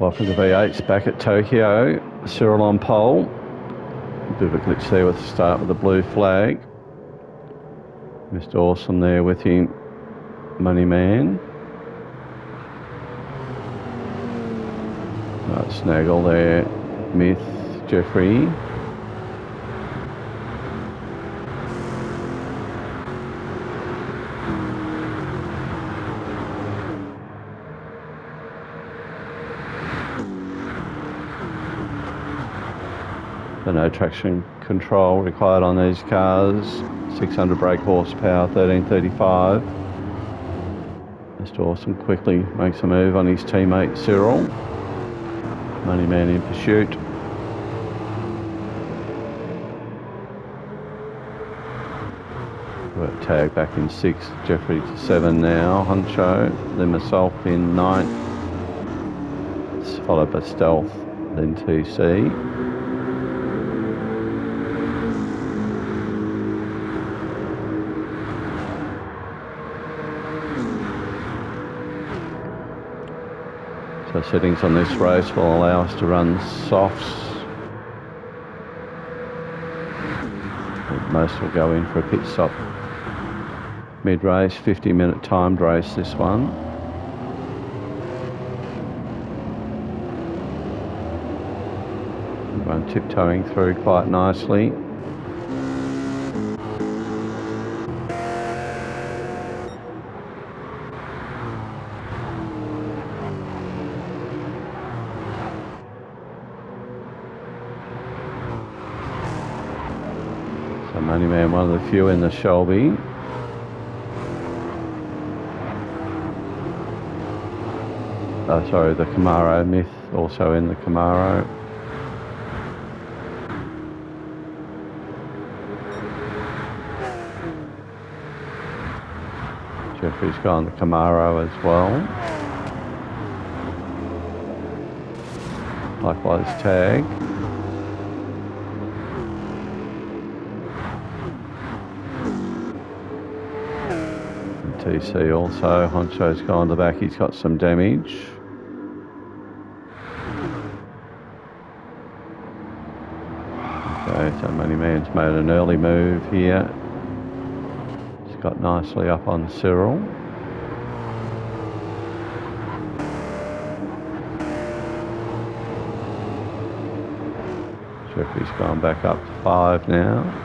Welcome to V8's back at Tokyo. Cyril on pole. A bit of a glitch there with the start with the blue flag. Mr. Awesome there with him. Money Man. Right, Snaggle there. Myth. Jeffrey. No traction control required on these cars. 600 brake horsepower, 1335. Mr. Awesome quickly makes a move on his teammate Cyril. Money Man in pursuit. We're tagged back in 6th, Jeffrey to 7 now, Honcho, then myself in 9th, followed by Stealth, then TC. So settings on this race will allow us to run softs. Most will go in for a pit stop mid-race, 50-minute timed race this one. Everyone tiptoeing through quite nicely. Money Man, one of the few in the Shelby. Sorry, the Camaro. Myth also in the Camaro. Jeffrey's gone the Camaro as well. Likewise tag. TC also. Honcho's gone to the back, he's got some damage. Okay, so Money Man's made an early move here. He's got nicely up on Cyril. Jeffrey's gone back up to 5 now.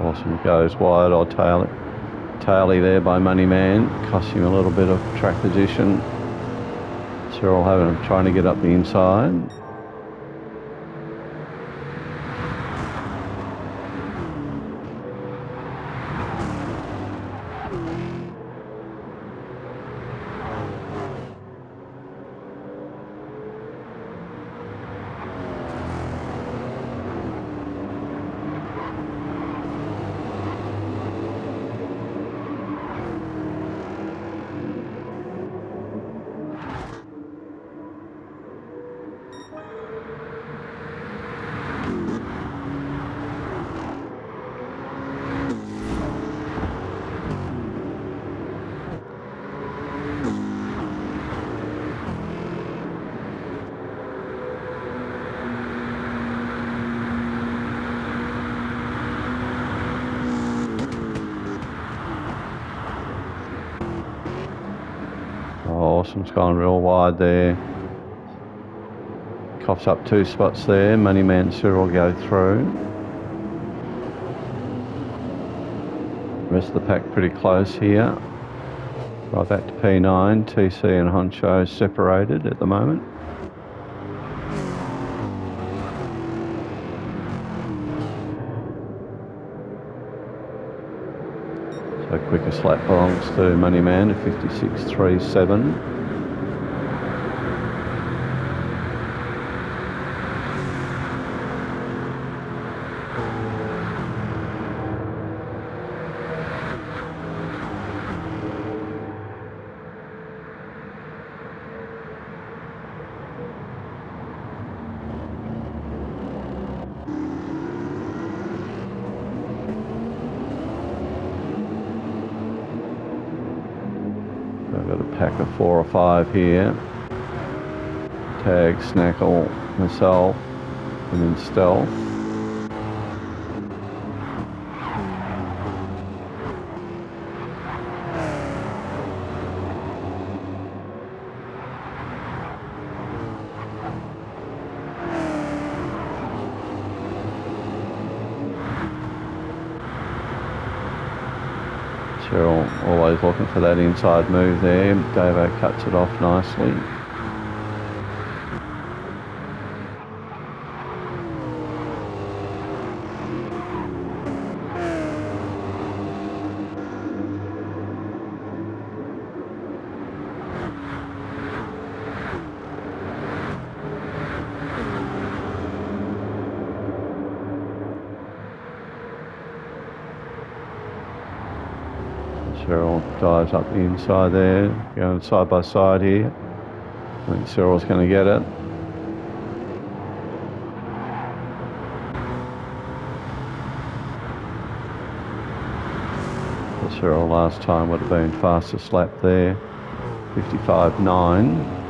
Awesome goes wide, I'll tail it. Taily there by Money Man, cost him a little bit of track position. Cyril trying to get up the inside. Awesome's gone real wide there. Coughs up 2 spots there. Money Man Cyril go through. Rest of the pack pretty close here. Right back to P9. TC and Honcho separated at the moment. So The quickest lap belongs to Moneyman at 56.37. I've got a pack of 4 or 5 here. Tag, Snackle, myself, and then Stealth. Cheryl always looking for that inside move there. Davo cuts it off nicely. Cheryl dives up the inside there, going side by side here. I think Cheryl's going to get it. Cheryl last time would have been fastest lap there, 55.9.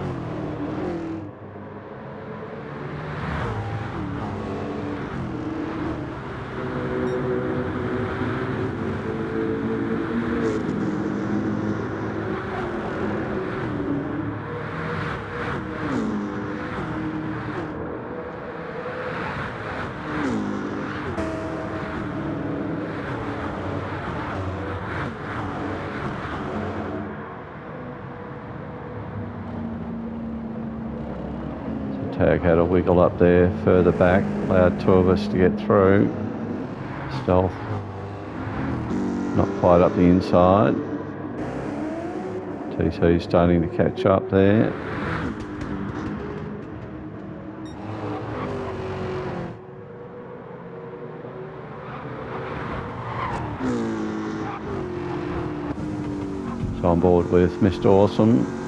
Tag had a wiggle up there further back, allowed 2 of us to get through. Stealth not quite up the inside. TC starting to catch up there. So on board with Mr. Awesome.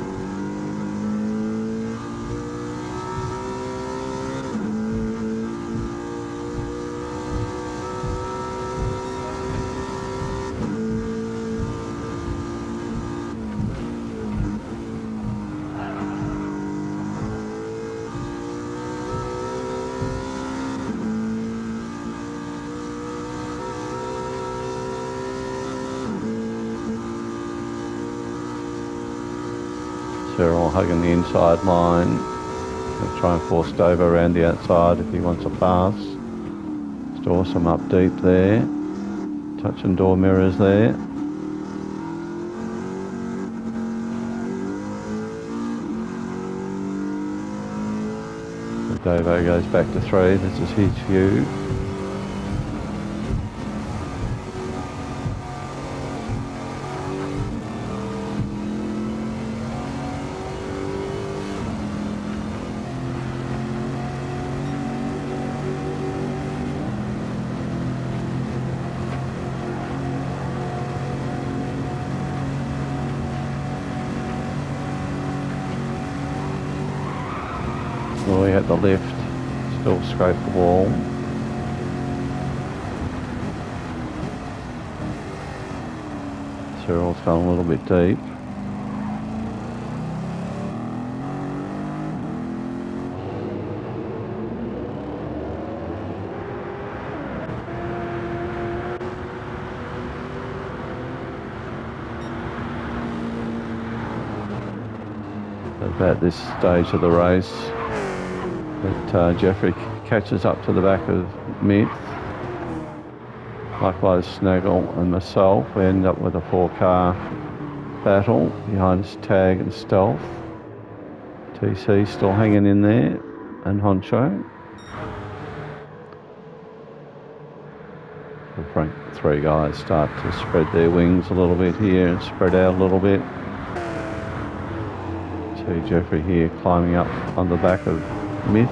Cyril hugging the inside line. He'll try and force Dave around the outside if he wants a pass. Just Awesome up deep there. Touching door mirrors there. So Davo goes back to 3. This is his view. We at the lift, still scrape the wall. Cyril's gone a little bit deep. About this stage of the race, that Jeffrey catches up to the back of Myth. Likewise Snaggle and myself. We end up with a 4-car battle behind us, Tag and Stealth. TC still hanging in there, and Honcho. The front three guys start to spread their wings a little bit here and spread out a little bit. See Jeffrey here climbing up on the back of Myth.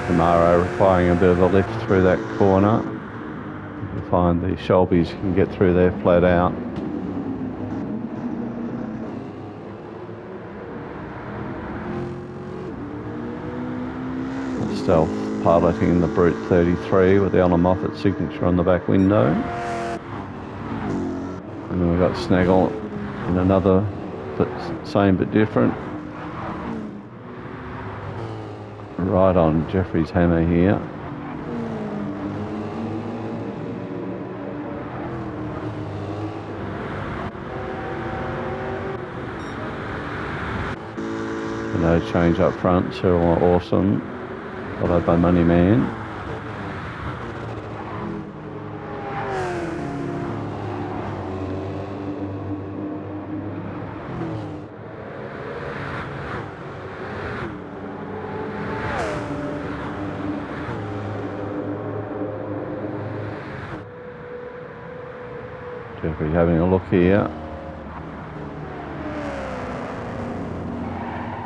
Camaro requiring a bit of a lift through that corner. You find the Shelbys can get through there flat out. Stealth piloting the Brute 33 with the Alan Moffat signature on the back window. And then we've got Snaggle in another, but same but different. Right on Jeffrey's hammer here. So no change up front, Cyril Awesome, followed by Money Man. Jeffrey having a look here.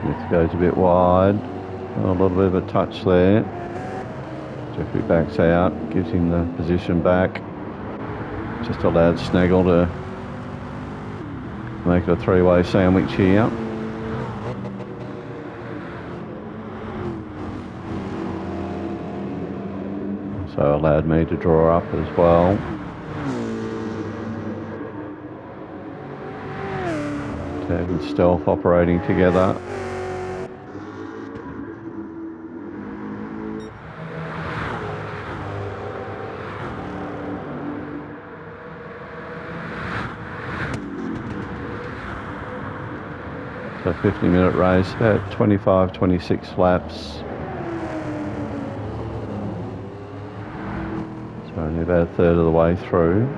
This goes a bit wide. A little bit of a touch there. Jeffrey backs out, gives him the position back. Just allowed Snaggle to make it a three-way sandwich here. So allowed me to draw up as well. Tab and Stealth operating together. So 50-minute race, about 25, 26 laps. So only about a third of the way through.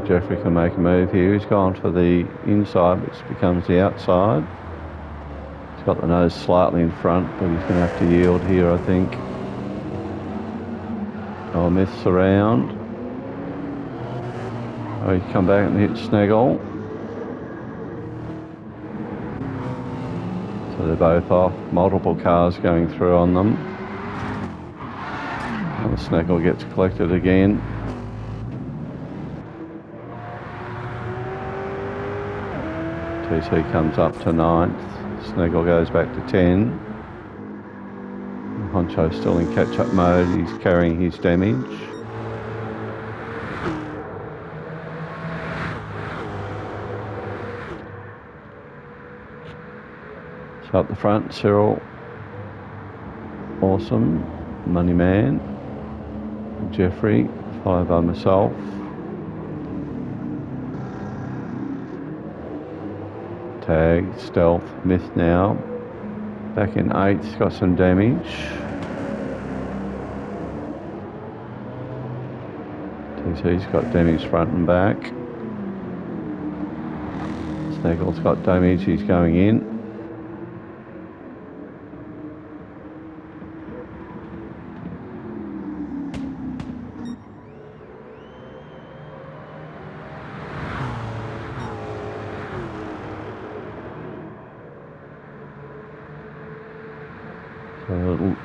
Jeffrey can make a move here. He's gone for the inside, which becomes the outside. He's got the nose slightly in front, but he's going to have to yield here, I think. Oh, Myth's around. Oh, he's come back and hit Snaggle. So they're both off. Multiple cars going through on them. And Snaggle gets collected again. TC comes up to 9th. Snaggle goes back to 10. Honcho's still in catch-up mode. He's carrying his damage. So up the front, Cyril, awesome, Money Man, Jeffrey, followed by myself. Tag, Stealth, Myth now. Back in 8th, got some damage. TC's got damage front and back. Snaggle's got damage, he's going in. So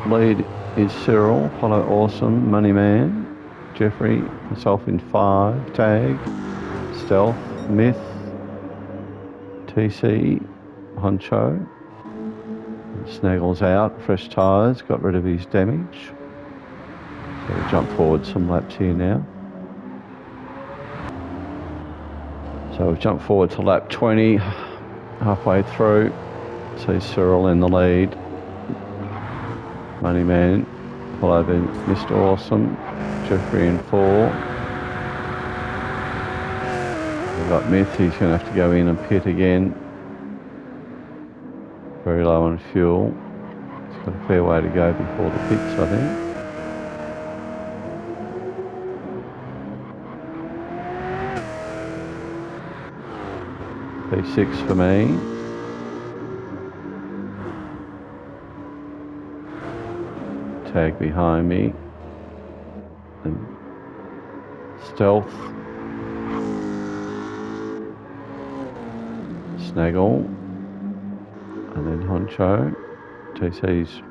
lead is Cyril, follow Awesome, Money Man, Jeffrey, myself in 5, Tag, Stealth, Myth, TC, Honcho. Snaggle's out, fresh tyres, got rid of his damage. So we'll jump forward some laps here now. So we've jumped forward to lap 20, halfway through. See Cyril in the lead. Money Man, followed by Mr. Awesome, Jeffrey in 4. We've got Myth, he's going to have to go in and pit again. Very low on fuel. He's got a fair way to go before the pits, I think. P6 for me. Tag behind me. And Stealth. Snaggle. And then Honcho. TC's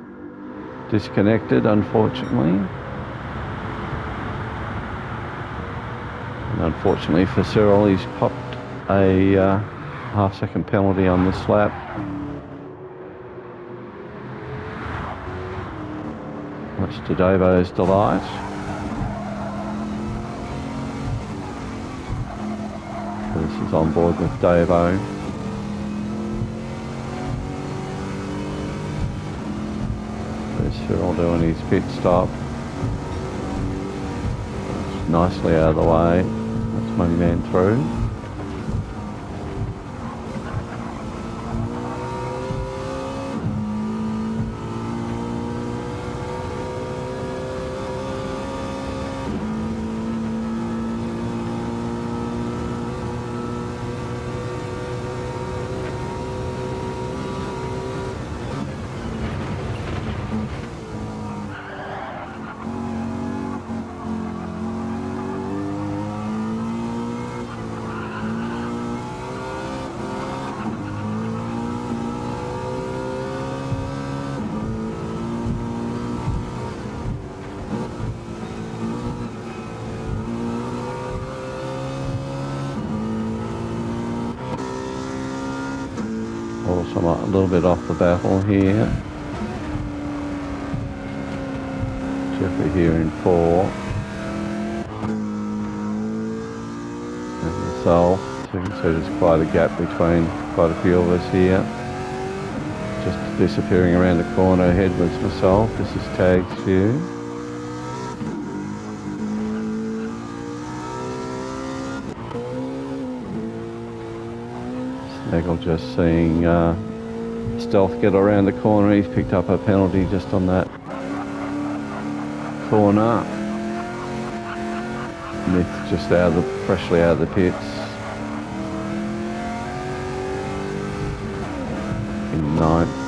disconnected, unfortunately. And unfortunately for Cyril, he's popped a half-second penalty on this lap. Much to Davo's delight. So this is on board with Davo. There's Cyril doing his pit stop. Nicely out of the way. That's Money Man through. Also a little bit off the battle here. Jeffrey here in 4. And myself. So you can see there's quite a gap between quite a few of us here. Just disappearing around the corner ahead was myself. This is Tag's view. Snaggle just seeing Stealth get around the corner. He's picked up a penalty just on that corner. Myth just freshly out of the pits. In 9th.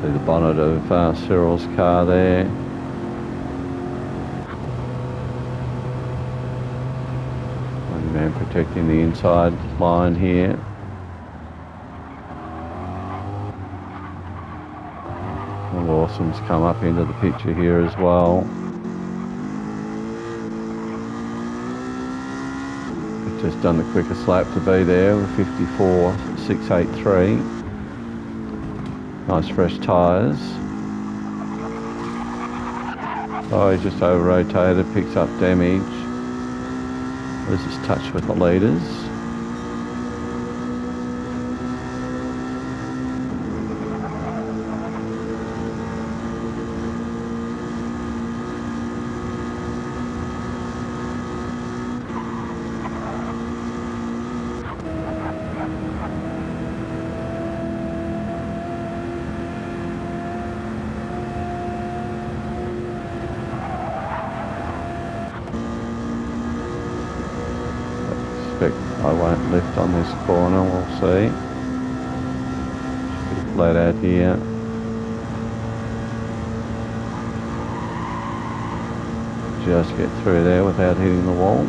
See the bonnet of Cyril's car there. Money Man protecting the inside line here. And Awesome's come up into the picture here as well. He's just done the quickest lap to be there with 54.683. Nice fresh tyres. Oh, he just over-rotated, picks up damage. Loses touch with the leaders. I won't lift on this corner, we'll see. Should be flat out here. Just get through there without hitting the wall.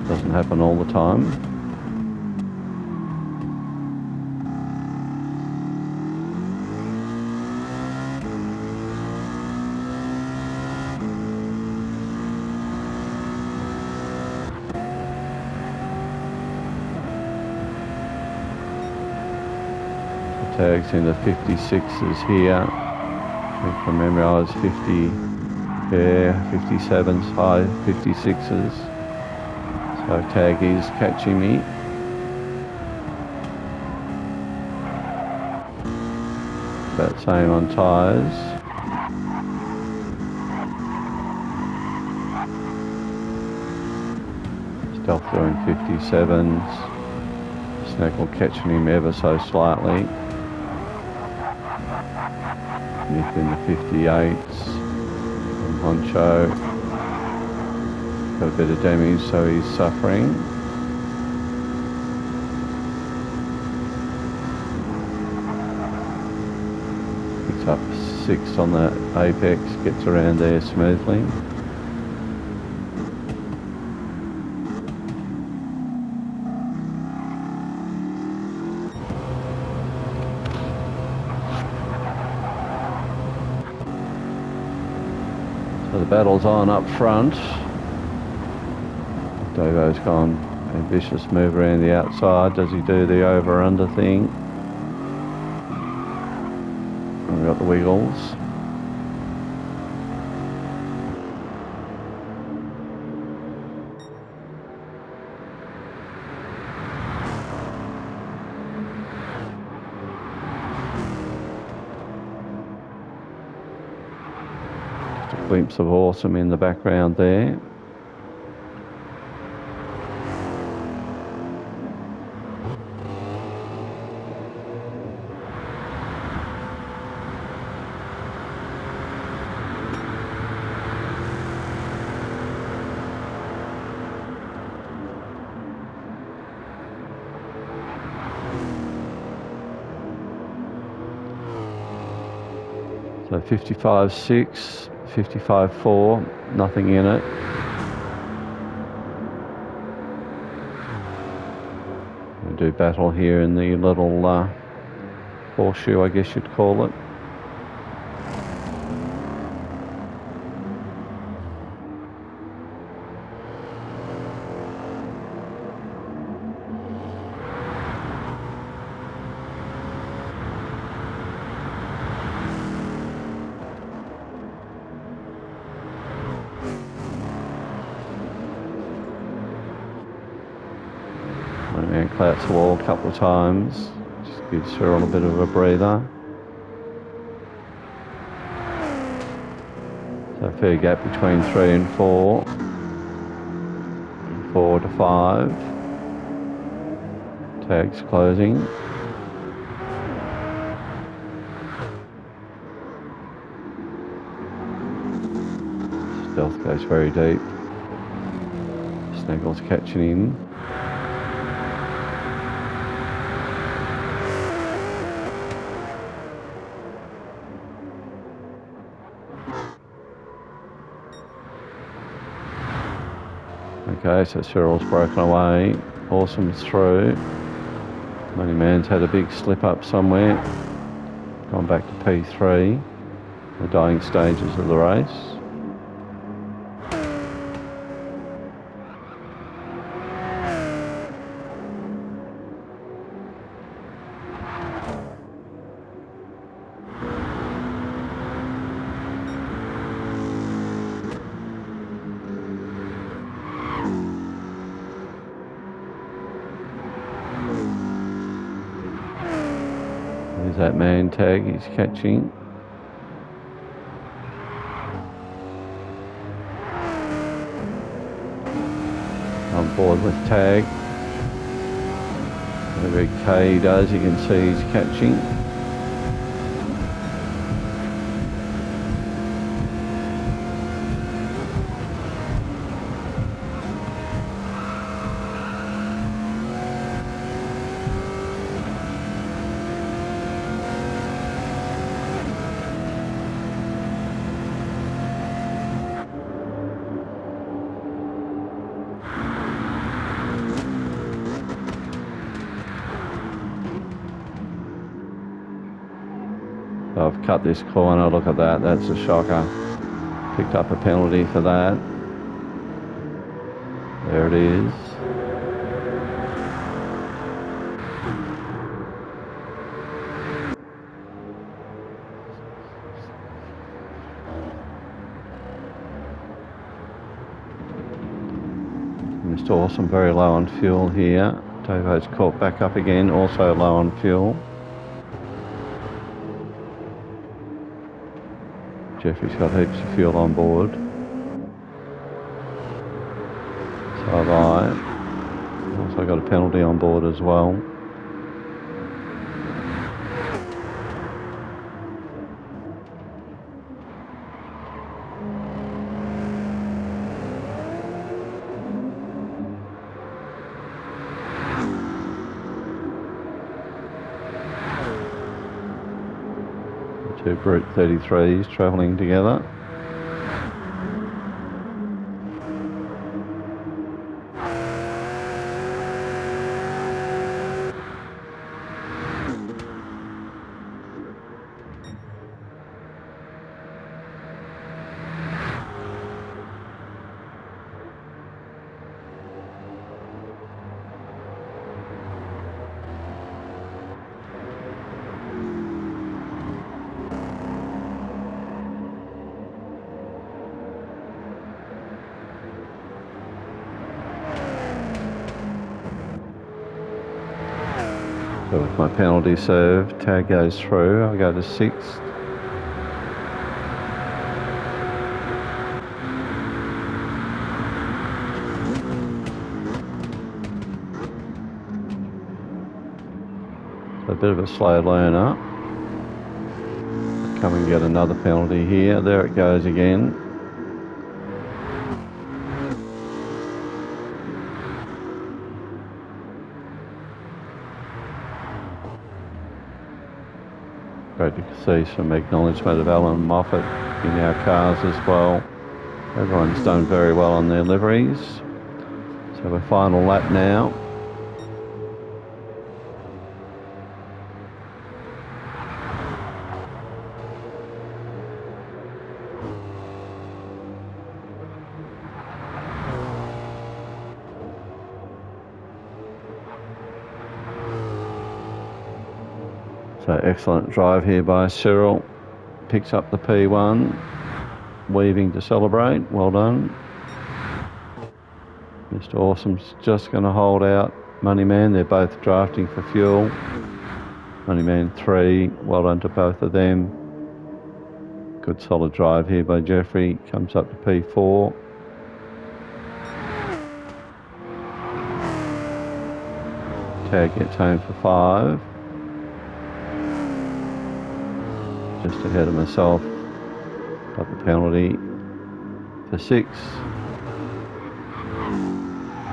Doesn't happen all the time. Tags into 56s here. I think from memory I was 57s, high 56s. So tag is catching me. About same on tyres. Stealth doing 57s. Snaggle catching him ever so slightly. Nick in the 58s, and Honcho got a bit of damage, so he's suffering. Picks up 6 on the apex, gets around there smoothly. So the battle's on up front. Davo's gone ambitious move around the outside. Does he do the over-under thing? And we've got the Wiggles. Glimpse of Awesome in the background there. So 55.6. 55.4, nothing in it. We'll do battle here in the little horseshoe, I guess you'd call it. And clouts the wall a couple of times, just gives her a bit of a breather. So fair gap between 3 and 4, and 4 to 5. Tags closing. Stealth goes very deep. Snaggle's catching him. Okay, so Cyril's broken away. Awesome's through. Money Man's had a big slip up somewhere. Gone back to P3, the dying stages of the race. There's that man tag he's catching. On board with tag. Every K he does, you can see he's catching. I've cut this corner, look at that, that's a shocker. Picked up a penalty for that. There it is. Mr. Awesome very low on fuel here. Davo's caught back up again, also low on fuel. Jeffrey's got heaps of fuel on board. So have I. Also got a penalty on board as well. Two Brute 33s travelling together. So with my penalty served, tag goes through, I'll go to 6th. So a bit of a slow learner. Come and get another penalty here, there it goes again. Great to see some acknowledgement of Alan Moffat in our cars as well. Everyone's done very well on their liveries. So we're final lap now. So excellent drive here by Cyril. Picks up the P1. Weaving to celebrate. Well done. Mr. Awesome's just going to hold out Moneyman. They're both drafting for fuel. Moneyman 3. Well done to both of them. Good solid drive here by Jeffrey. Comes up to P4. Tag gets home for 5. Just ahead of myself. Got the penalty for 6.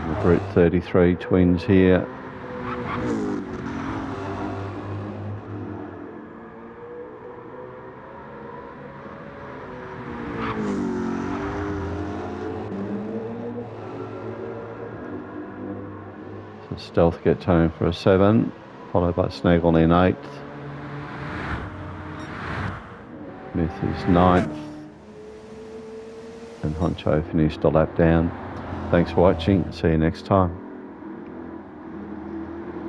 The Brute 33 twins here. So Stealth gets home for a 7, followed by Snaggle in 8th. Smith is 9th. And Honcho finished a lap down. Thanks for watching. See you next time.